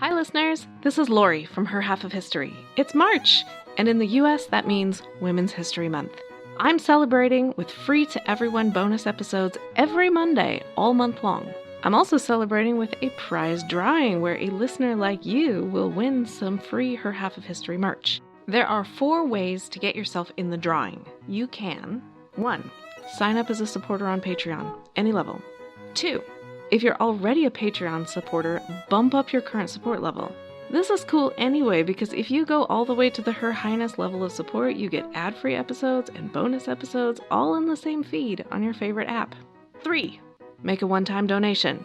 Hi listeners, this is Lori from Her Half of History. It's March, and in the US that means Women's History Month. I'm celebrating with free-to-everyone bonus episodes every Monday, all month long. I'm also celebrating with a prize drawing where a listener like you will win some free Her Half of History merch. There are 4 ways to get yourself in the drawing. You can 1. Sign up as a supporter on Patreon, any level. 2. If you're already a Patreon supporter, bump up your current support level. This is cool anyway because if you go all the way to the Her Highness level of support, you get ad-free episodes and bonus episodes all in the same feed on your favorite app. 3. Make a one-time donation.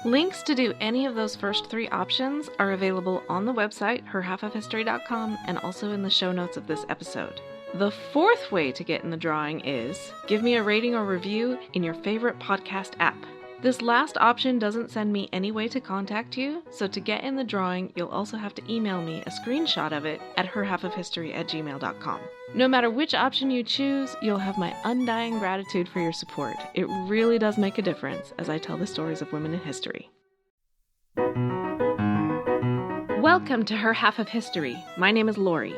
Links to do any of those first 3 options are available on the website, herhalfofhistory.com, and also in the show notes of this episode. The 4th way to get in the drawing is give me a rating or review in your favorite podcast app. This last option doesn't send me any way to contact you, so to get in the drawing, you'll also have to email me a screenshot of it at herhalfofhistory@gmail.com. No matter which option you choose, you'll have my undying gratitude for your support. It really does make a difference as I tell the stories of women in history. Welcome to Her Half of History. My name is Lori.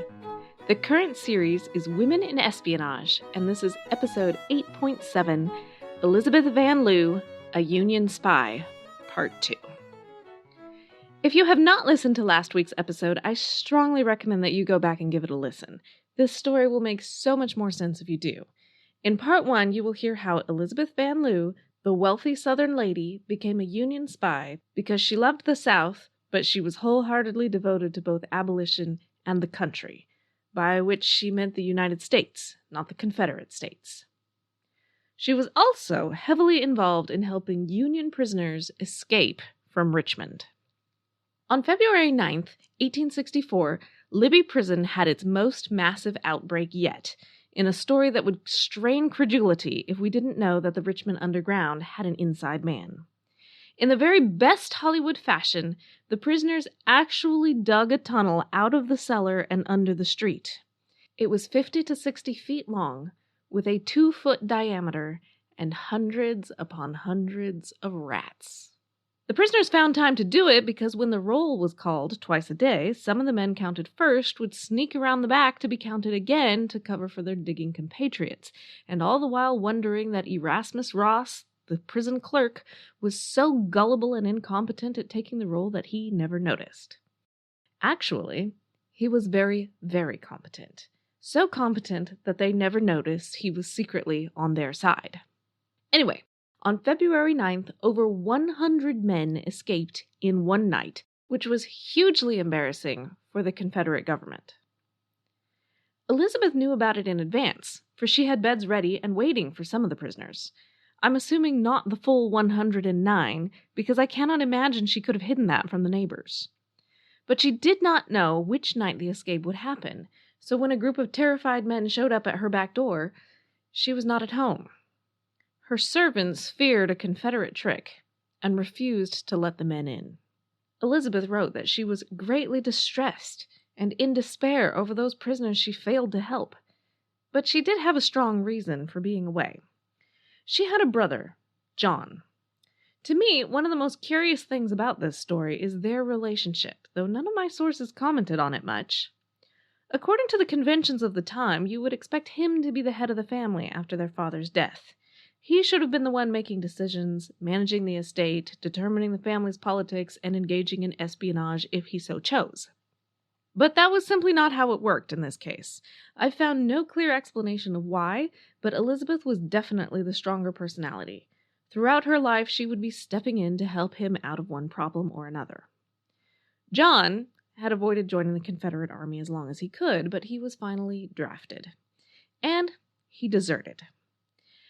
The current series is Women in Espionage, and this is episode 8.7, Elizabeth Van Lew, A Union Spy, Part 2. If you have not listened to last week's episode, I strongly recommend that you go back and give it a listen. This story will make so much more sense if you do. In Part 1, you will hear how Elizabeth Van Lew, the wealthy Southern lady, became a Union spy because she loved the South, but she was wholeheartedly devoted to both abolition and the country, by which she meant the United States, not the Confederate States. She was also heavily involved in helping Union prisoners escape from Richmond. On February 9th, 1864, Libby Prison had its most massive outbreak yet, in a story that would strain credulity if we didn't know that the Richmond Underground had an inside man. In the very best Hollywood fashion, the prisoners actually dug a tunnel out of the cellar and under the street. It was 50 to 60 feet long, with a 2-foot diameter and hundreds upon hundreds of rats. The prisoners found time to do it because when the roll was called twice a day, some of the men counted first would sneak around the back to be counted again to cover for their digging compatriots, and all the while wondering that Erasmus Ross, the prison clerk, was so gullible and incompetent at taking the roll that he never noticed. Actually, he was very, very competent. So competent that they never noticed he was secretly on their side. Anyway, on February 9th, over 100 men escaped in one night, which was hugely embarrassing for the Confederate government. Elizabeth knew about it in advance, for she had beds ready and waiting for some of the prisoners. I'm assuming not the full 109, because I cannot imagine she could have hidden that from the neighbors. But she did not know which night the escape would happen, so when a group of terrified men showed up at her back door, she was not at home. Her servants feared a Confederate trick and refused to let the men in. Elizabeth wrote that she was greatly distressed and in despair over those prisoners she failed to help, but she did have a strong reason for being away. She had a brother, John. To me, one of the most curious things about this story is their relationship, though none of my sources commented on it much. According to the conventions of the time, you would expect him to be the head of the family after their father's death. He should have been the one making decisions, managing the estate, determining the family's politics, and engaging in espionage if he so chose. But that was simply not how it worked in this case. I found no clear explanation of why, but Elizabeth was definitely the stronger personality. Throughout her life, she would be stepping in to help him out of one problem or another. John had avoided joining the Confederate Army as long as he could, but he was finally drafted. And he deserted.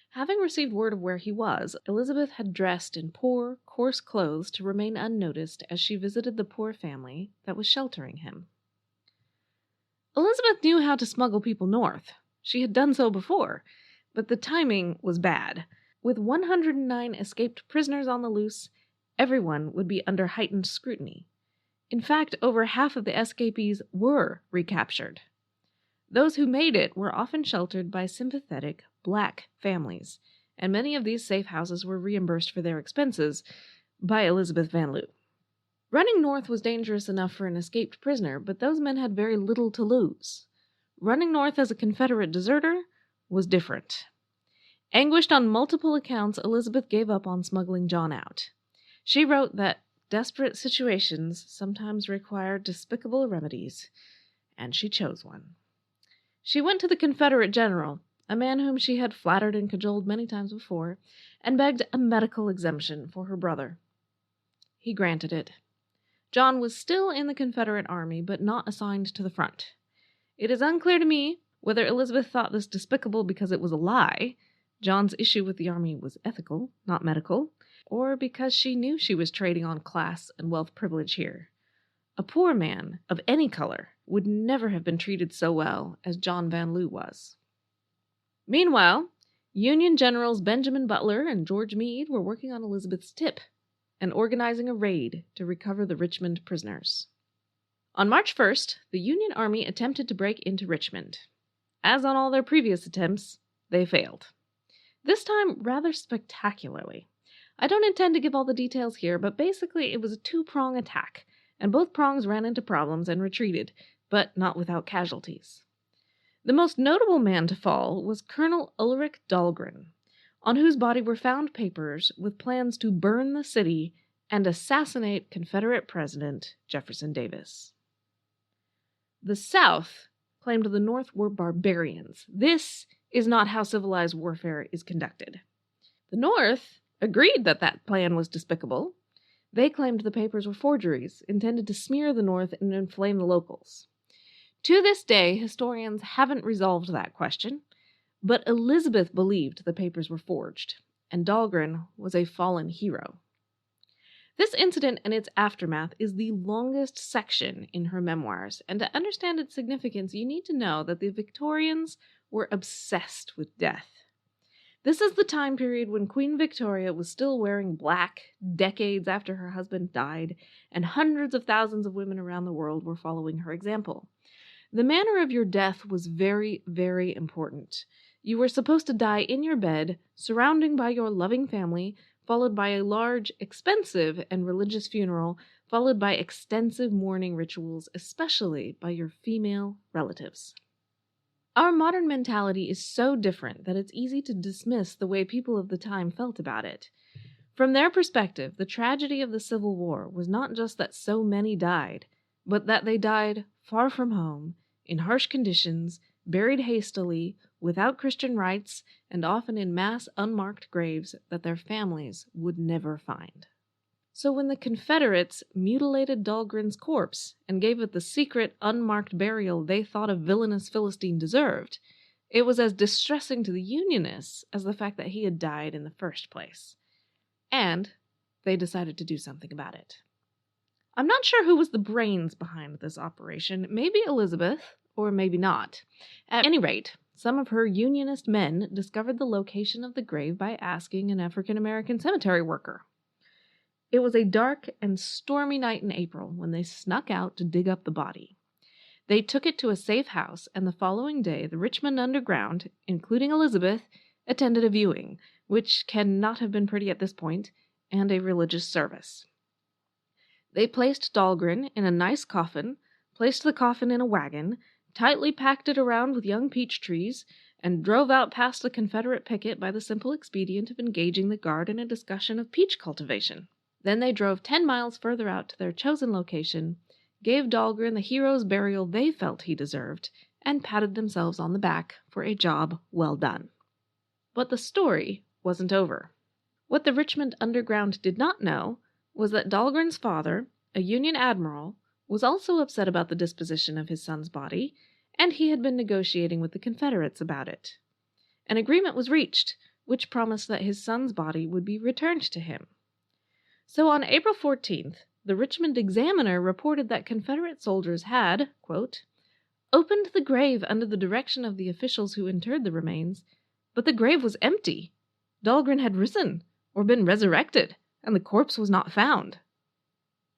Having received word of where he was, Elizabeth had dressed in poor, coarse clothes to remain unnoticed as she visited the poor family that was sheltering him. Elizabeth knew how to smuggle people north. She had done so before, but the timing was bad. With 109 escaped prisoners on the loose, everyone would be under heightened scrutiny. In fact, over half of the escapees were recaptured. Those who made it were often sheltered by sympathetic black families, and many of these safe houses were reimbursed for their expenses by Elizabeth Van Lew. Running north was dangerous enough for an escaped prisoner, but those men had very little to lose. Running north as a Confederate deserter was different. Anguished on multiple accounts, Elizabeth gave up on smuggling John out. She wrote that desperate situations sometimes require despicable remedies, and she chose one. She went to the Confederate general, a man whom she had flattered and cajoled many times before, and begged a medical exemption for her brother. He granted it. John was still in the Confederate Army, but not assigned to the front. It is unclear to me whether Elizabeth thought this despicable because it was a lie, John's issue with the Army was ethical, not medical, or because she knew she was trading on class and wealth privilege here. A poor man, of any color, would never have been treated so well as John Van Lew was. Meanwhile, Union Generals Benjamin Butler and George Meade were working on Elizabeth's tip and organizing a raid to recover the Richmond prisoners. On March 1st, the Union Army attempted to break into Richmond. As on all their previous attempts, they failed. This time rather spectacularly. I don't intend to give all the details here, but basically it was a two-prong attack, and both prongs ran into problems and retreated, but not without casualties. The most notable man to fall was Colonel Ulrich Dahlgren, on whose body were found papers with plans to burn the city and assassinate Confederate President Jefferson Davis. The South claimed the North were barbarians. This is not how civilized warfare is conducted. The North agreed that that plan was despicable. They claimed the papers were forgeries, intended to smear the North and inflame the locals. To this day, historians haven't resolved that question, but Elizabeth believed the papers were forged, and Dahlgren was a fallen hero. This incident and its aftermath is the longest section in her memoirs, and to understand its significance, you need to know that the Victorians were obsessed with death. This is the time period when Queen Victoria was still wearing black, decades after her husband died, and hundreds of thousands of women around the world were following her example. The manner of your death was very, very important. You were supposed to die in your bed, surrounded by your loving family, followed by a large, expensive, and religious funeral, followed by extensive mourning rituals, especially by your female relatives. Our modern mentality is so different that it's easy to dismiss the way people of the time felt about it. From their perspective, the tragedy of the Civil War was not just that so many died, but that they died far from home, in harsh conditions, buried hastily, without Christian rites, and often in mass unmarked graves that their families would never find. So when the Confederates mutilated Dahlgren's corpse and gave it the secret, unmarked burial they thought a villainous Philistine deserved, it was as distressing to the Unionists as the fact that he had died in the first place. And they decided to do something about it. I'm not sure who was the brains behind this operation, maybe Elizabeth, or maybe not. At any rate, some of her Unionist men discovered the location of the grave by asking an African-American cemetery worker. It was a dark and stormy night in April when they snuck out to dig up the body. They took it to a safe house, and the following day the Richmond Underground, including Elizabeth, attended a viewing, which cannot have been pretty at this point, and a religious service. They placed Dahlgren in a nice coffin, placed the coffin in a wagon, tightly packed it around with young peach trees, and drove out past the Confederate picket by the simple expedient of engaging the guard in a discussion of peach cultivation. Then they drove 10 miles further out to their chosen location, gave Dahlgren the hero's burial they felt he deserved, and patted themselves on the back for a job well done. But the story wasn't over. What the Richmond Underground did not know was that Dahlgren's father, a Union admiral, was also upset about the disposition of his son's body, and he had been negotiating with the Confederates about it. An agreement was reached, which promised that his son's body would be returned to him. So on April 14th, the Richmond Examiner reported that Confederate soldiers had, quote, opened the grave under the direction of the officials who interred the remains, but the grave was empty. Dahlgren had risen, or been resurrected, and the corpse was not found.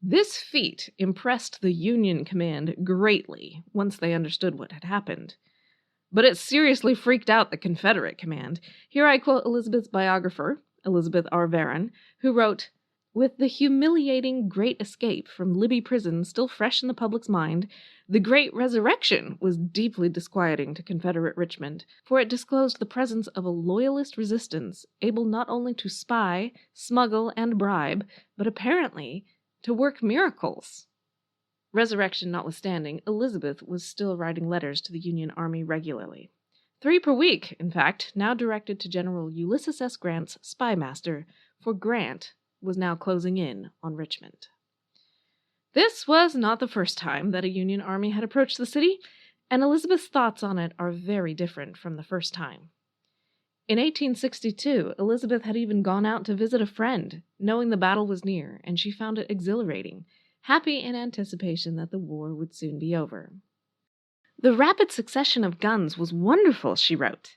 This feat impressed the Union command greatly once they understood what had happened. But it seriously freaked out the Confederate command. Here I quote Elizabeth's biographer, Elizabeth R. Varon, who wrote, With the humiliating Great Escape from Libby Prison still fresh in the public's mind, the Great Resurrection was deeply disquieting to Confederate Richmond, for it disclosed the presence of a loyalist resistance able not only to spy, smuggle, and bribe, but apparently to work miracles. Resurrection notwithstanding, Elizabeth was still writing letters to the Union Army regularly. 3 per week, in fact, now directed to General Ulysses S. Grant's spy master, for Grant was now closing in on Richmond. This was not the first time that a Union army had approached the city, and Elizabeth's thoughts on it are very different from the first time. In 1862, Elizabeth had even gone out to visit a friend, knowing the battle was near, and she found it exhilarating, happy in anticipation that the war would soon be over. The rapid succession of guns was wonderful, she wrote.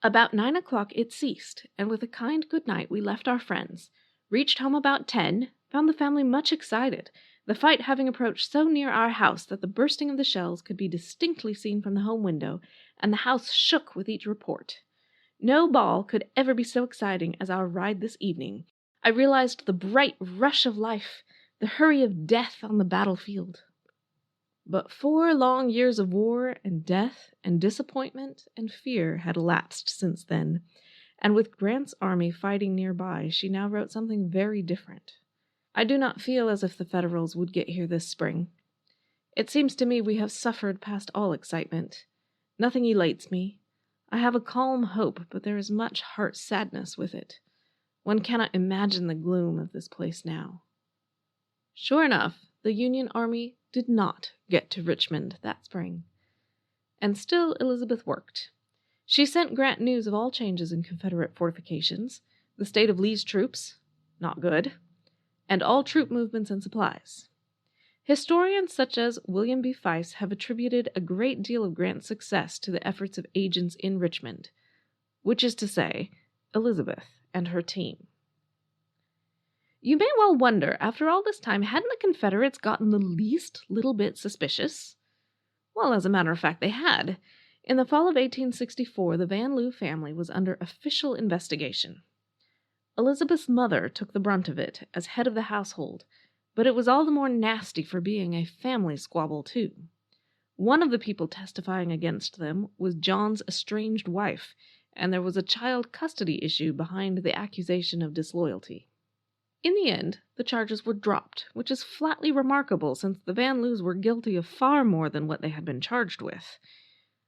About 9 o'clock it ceased, and with a kind good night we left our friends, reached home about 10, found the family much excited, the fight having approached so near our house that the bursting of the shells could be distinctly seen from the home window, and the house shook with each report. No ball could ever be so exciting as our ride this evening. I realized the bright rush of life, the hurry of death on the battlefield. But 4 long years of war and death and disappointment and fear had elapsed since then, and with Grant's army fighting nearby, she now wrote something very different. I do not feel as if the Federals would get here this spring. It seems to me we have suffered past all excitement. Nothing elates me. I have a calm hope, but there is much heart sadness with it. One cannot imagine the gloom of this place now. Sure enough, the Union Army did not get to Richmond that spring. And still Elizabeth worked. She sent Grant news of all changes in Confederate fortifications, the state of Lee's troops, not good, and all troop movements and supplies. Historians such as William B. Fice have attributed a great deal of Grant's success to the efforts of agents in Richmond, which is to say, Elizabeth and her team. You may well wonder, after all this time, hadn't the Confederates gotten the least little bit suspicious? Well, as a matter of fact, they had. In the fall of 1864, the Van Loo family was under official investigation. Elizabeth's mother took the brunt of it as head of the household, but it was all the more nasty for being a family squabble, too. One of the people testifying against them was John's estranged wife, and there was a child custody issue behind the accusation of disloyalty. In the end, the charges were dropped, which is flatly remarkable since the Van Loos were guilty of far more than what they had been charged with.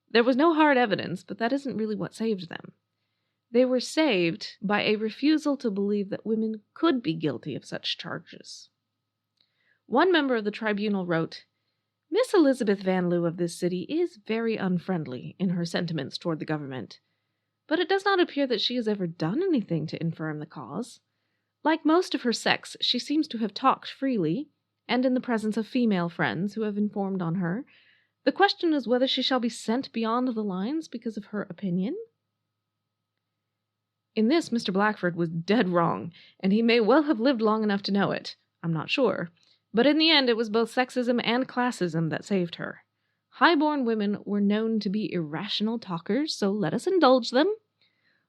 There was no hard evidence, but that isn't really what saved them. They were saved by a refusal to believe that women could be guilty of such charges. One member of the tribunal wrote, "Miss Elizabeth Van Loo of this city is very unfriendly in her sentiments toward the government, but it does not appear that she has ever done anything to infirm the cause. Like most of her sex, she seems to have talked freely, and in the presence of female friends who have informed on her. The question is whether she shall be sent beyond the lines because of her opinion." In this, Mr. Blackford was dead wrong, and he may well have lived long enough to know it. I'm not sure. But in the end, it was both sexism and classism that saved her. High-born women were known to be irrational talkers, so let us indulge them.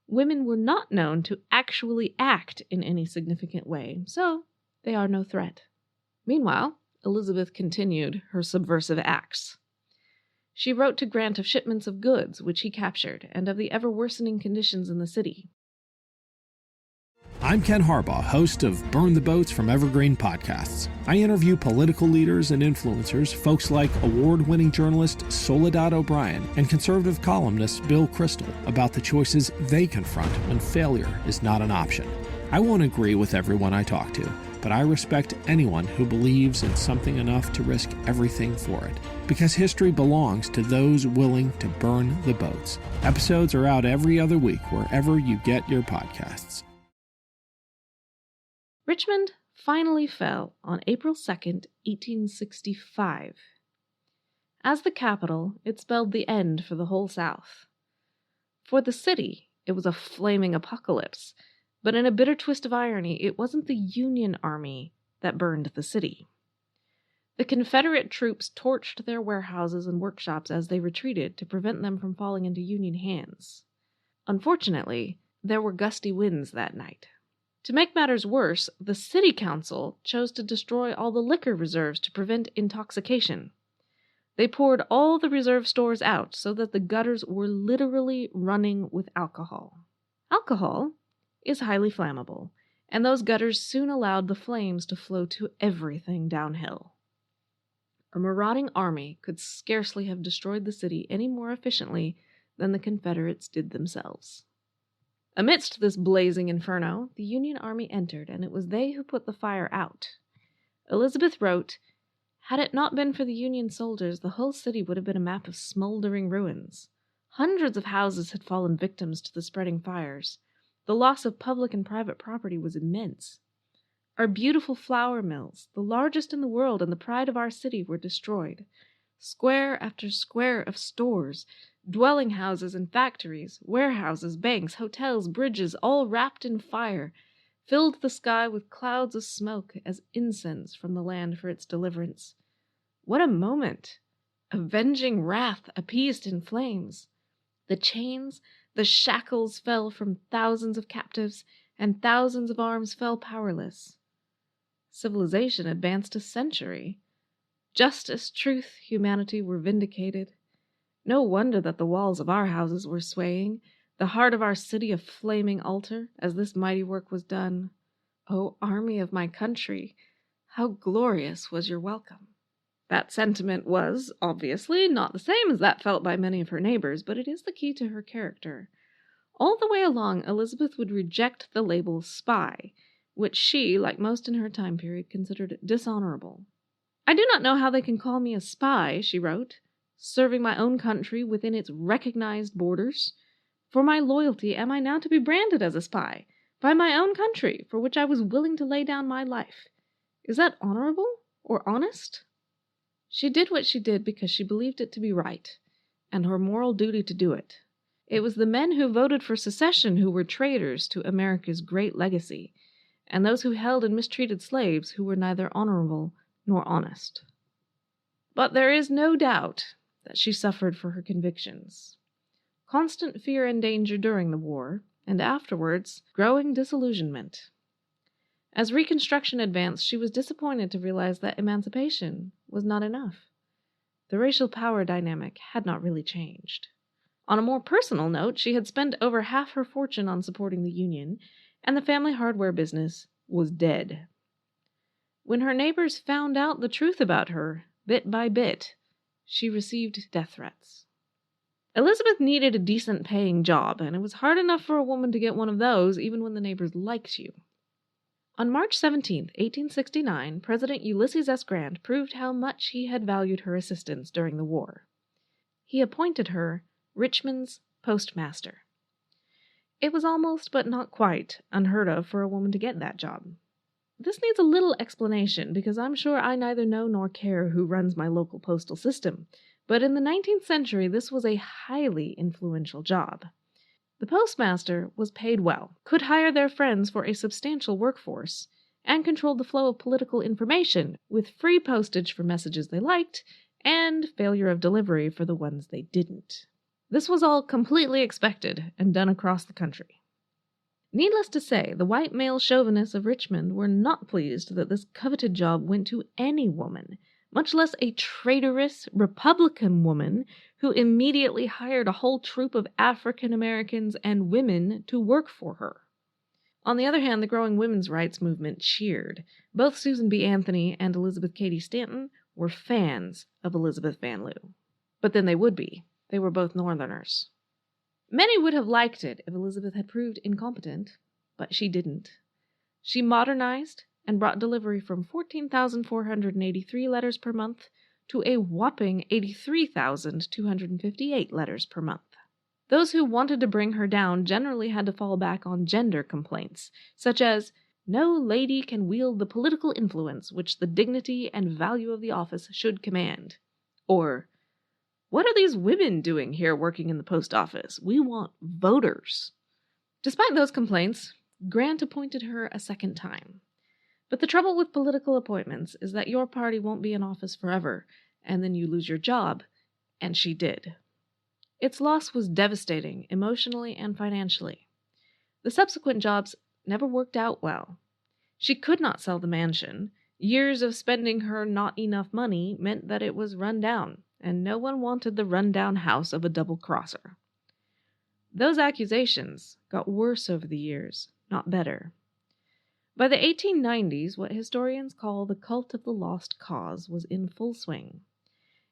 Women were not known to actually act in any significant way, so they are no threat. Meanwhile, Elizabeth continued her subversive acts. She wrote to Grant of shipments of goods which he captured, and of the ever-worsening conditions in the city. I'm Ken Harbaugh, host of Burn the Boats from Evergreen Podcasts. I interview political leaders and influencers, folks like award-winning journalist Soledad O'Brien and conservative columnist Bill Kristol, about the choices they confront when failure is not an option. I won't agree with everyone I talk to, but I respect anyone who believes in something enough to risk everything for it. Because history belongs to those willing to burn the boats. Episodes are out every other week wherever you get your podcasts. Richmond finally fell on April 2nd, 1865. As the capital, it spelled the end for the whole South. For the city, it was a flaming apocalypse, but in a bitter twist of irony, it wasn't the Union Army that burned the city. The Confederate troops torched their warehouses and workshops as they retreated to prevent them from falling into Union hands. Unfortunately, there were gusty winds that night. To make matters worse, the city council chose to destroy all the liquor reserves to prevent intoxication. They poured all the reserve stores out so that the gutters were literally running with alcohol. Alcohol is highly flammable, and those gutters soon allowed the flames to flow to everything downhill. A marauding army could scarcely have destroyed the city any more efficiently than the Confederates did themselves. Amidst this blazing inferno, the Union army entered, and it was they who put the fire out. Elizabeth wrote, "Had it not been for the Union soldiers, the whole city would have been a map of smoldering ruins. Hundreds of houses had fallen victims to the spreading fires. The loss of public and private property was immense. Our beautiful flour mills, the largest in the world and the pride of our city, were destroyed. Square after square of stores, dwelling houses and factories, warehouses, banks, hotels, bridges, all wrapped in fire, filled the sky with clouds of smoke as incense from the land for its deliverance. What a moment! Avenging wrath appeased in flames. The chains, the shackles fell from thousands of captives, and thousands of arms fell powerless. Civilization advanced a century. Justice, truth, humanity were vindicated. No wonder that the walls of our houses were swaying, the heart of our city a flaming altar, as this mighty work was done. O army of my country, how glorious was your welcome." That sentiment was, obviously, not the same as that felt by many of her neighbors, but it is the key to her character. All the way along, Elizabeth would reject the label spy, which she, like most in her time period, considered dishonorable. "I do not know how they can call me a spy," she wrote, "serving my own country within its recognized borders. For my loyalty am I now to be branded as a spy, by my own country, for which I was willing to lay down my life. Is that honorable or honest?" She did what she did because she believed it to be right, and her moral duty to do it. It was the men who voted for secession who were traitors to America's great legacy, and those who held and mistreated slaves who were neither honorable nor honest. But there is no doubt that she suffered for her convictions. Constant fear and danger during the war, and afterwards growing disillusionment. As Reconstruction advanced, she was disappointed to realize that emancipation was not enough. The racial power dynamic had not really changed. On a more personal note, she had spent over half her fortune on supporting the Union, and the family hardware business was dead. When her neighbors found out the truth about her, bit by bit, she received death threats. Elizabeth needed a decent paying job, and it was hard enough for a woman to get one of those even when the neighbors liked you. On March 17, 1869, President Ulysses S. Grant proved how much he had valued her assistance during the war. He appointed her Richmond's postmaster. It was almost, but not quite, unheard of for a woman to get that job. This needs a little explanation because I'm sure I neither know nor care who runs my local postal system, but in the 19th century this was a highly influential job. The postmaster was paid well, could hire their friends for a substantial workforce, and controlled the flow of political information, with free postage for messages they liked, and failure of delivery for the ones they didn't. This was all completely expected and done across the country. Needless to say, the white male chauvinists of Richmond were not pleased that this coveted job went to any woman, much less a traitorous Republican woman who immediately hired a whole troop of African Americans and women to work for her. On the other hand, the growing women's rights movement cheered. Both Susan B. Anthony and Elizabeth Cady Stanton were fans of Elizabeth Van Lew. But then they would be. They were both Northerners. Many would have liked it if Elizabeth had proved incompetent, but she didn't. She modernized and brought delivery from 14,483 letters per month to a whopping 83,258 letters per month. Those who wanted to bring her down generally had to fall back on gender complaints, such as, "No lady can wield the political influence which the dignity and value of the office should command," or, "What are these women doing here working in the post office? We want voters." Despite those complaints, Grant appointed her a second time. But the trouble with political appointments is that your party won't be in office forever, and then you lose your job, and she did. Its loss was devastating, emotionally and financially. The subsequent jobs never worked out well. She could not sell the mansion. Years of spending her not enough money meant that it was run down, and no one wanted the run-down house of a double-crosser. Those accusations got worse over the years, not better. By the 1890s, what historians call the cult of the lost cause was in full swing.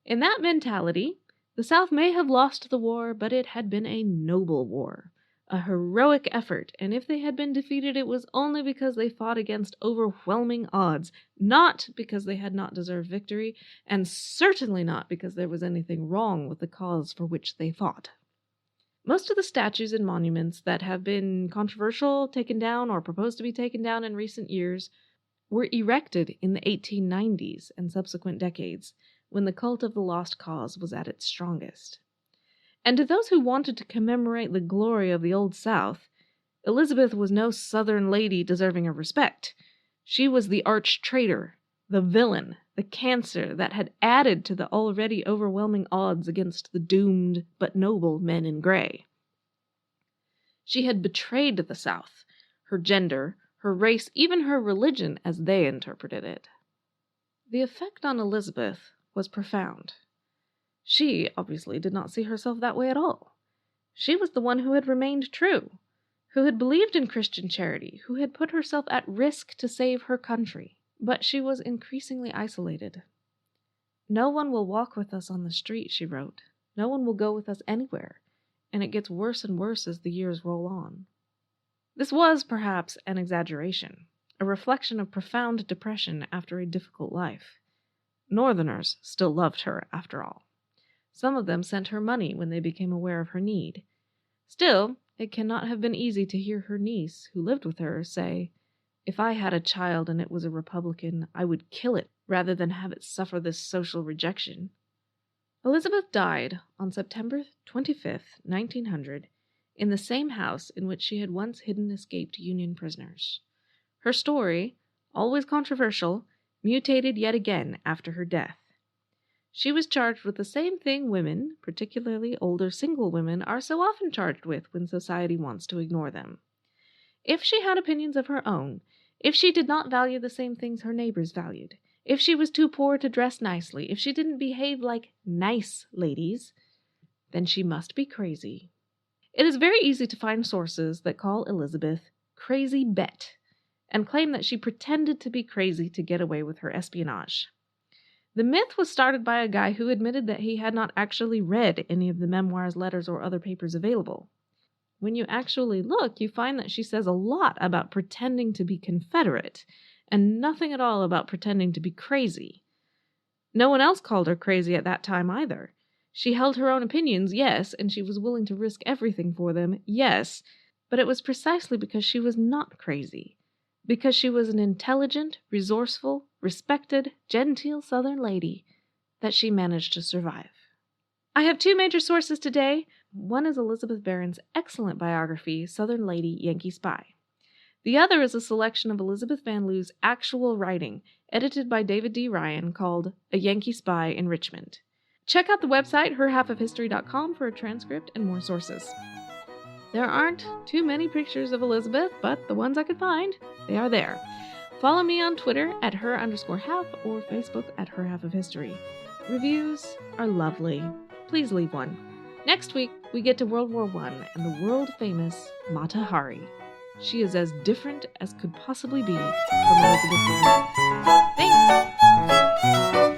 In that mentality, the South may have lost the war, but it had been a noble war, a heroic effort, and if they had been defeated, it was only because they fought against overwhelming odds, not because they had not deserved victory, and certainly not because there was anything wrong with the cause for which they fought. Most of the statues and monuments that have been controversial, taken down, or proposed to be taken down in recent years were erected in the 1890s and subsequent decades, when the cult of the lost cause was at its strongest. And to those who wanted to commemorate the glory of the Old South, Elizabeth was no Southern lady deserving of respect. She was the arch traitor, the villain, the cancer that had added to the already overwhelming odds against the doomed but noble men in gray. She had betrayed the South, her gender, her race, even her religion as they interpreted it. The effect on Elizabeth was profound. She obviously did not see herself that way at all. She was the one who had remained true, who had believed in Christian charity, who had put herself at risk to save her country. But she was increasingly isolated. "No one will walk with us on the street," she wrote. "No one will go with us anywhere, and it gets worse and worse as the years roll on." This was, perhaps, an exaggeration, a reflection of profound depression after a difficult life. Northerners still loved her, after all. Some of them sent her money when they became aware of her need. Still, it cannot have been easy to hear her niece, who lived with her, say, "If I had a child and it was a Republican, I would kill it rather than have it suffer this social rejection." Elizabeth died on September 25, 1900, in the same house in which she had once hidden escaped Union prisoners. Her story, always controversial, mutated yet again after her death. She was charged with the same thing women, particularly older single women, are so often charged with when society wants to ignore them. If she had opinions of her own, if she did not value the same things her neighbors valued, if she was too poor to dress nicely, if she didn't behave like nice ladies, then she must be crazy. It is very easy to find sources that call Elizabeth Crazy Bet and claim that she pretended to be crazy to get away with her espionage. The myth was started by a guy who admitted that he had not actually read any of the memoirs, letters, or other papers available. When you actually look, you find that she says a lot about pretending to be Confederate, and nothing at all about pretending to be crazy. No one else called her crazy at that time either. She held her own opinions, yes, and she was willing to risk everything for them, yes, but it was precisely because she was not crazy. Because she was an intelligent, resourceful, respected, genteel Southern lady that she managed to survive. I have two major sources today. One is Elizabeth Barron's excellent biography, Southern Lady, Yankee Spy. The other is a selection of Elizabeth Van Loo's actual writing, edited by David D. Ryan, called A Yankee Spy in Richmond. Check out the website, herhalfofhistory.com, for a transcript and more sources. There aren't too many pictures of Elizabeth, but the ones I could find, they are there. Follow me on Twitter at her_half or Facebook at herhalfofhistory. Reviews are lovely. Please leave one. Next week, we get to World War I and the world-famous Mata Hari. She is as different as could possibly be from Elizabeth Barron. Thanks!